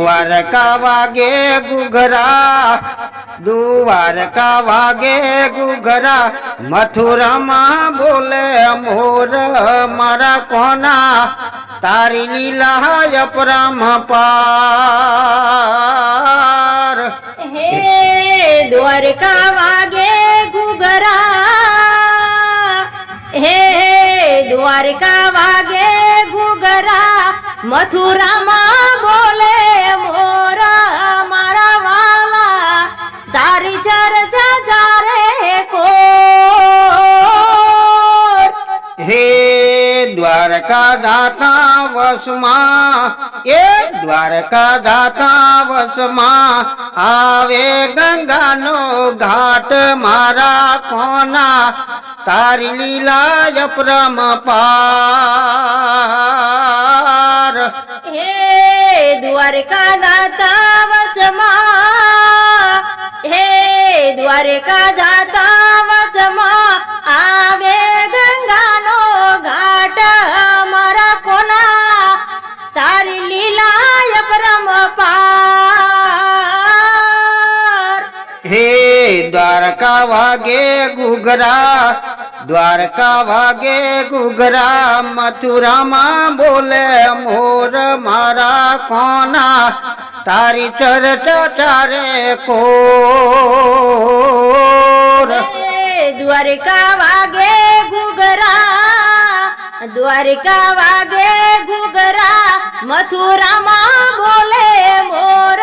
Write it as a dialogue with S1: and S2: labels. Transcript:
S1: દ્વારકા વાગે ઘુઘરા, દ્વારકા વાગે ઘુઘરા, મથુરામાં બોલે મોર મારા કોના, તારી લીલા અપરંપાર.
S2: હે દ્વારકા વાગે ઘુઘરા, હે દ્વારકા વાગે ઘુઘરા, મથુરામાં બોલે મોર મારા વાલા, તારી ચર્ચા ચારે કોર.
S1: હે દ્વારકા દાતા વસમાં, એ દ્વારકા દાતા વસમાં, આવે ગંગાનો ઘાટ મારા કોના, તારી લીલા અપરંપાર.
S2: હે દ્વારકા દાતા વચમાં, હે દ્વારકા દાતા વચમાં, આવે ગંગાનો ઘાટ મારા કોના, તારી લીલા અપરંપાર.
S1: હે દ્વારકા વાગે ઘુઘરા, દ્વારકા વાગે ઘુઘરા, મથુરામાં બોલે મોર મારા કોના, તારી ચર્ચા ચારે કોર.
S2: હે દ્વારકા વાગે ઘુઘરા, દ્વારકા વાગે ઘુઘરા, મથુરામાં બોલે મોર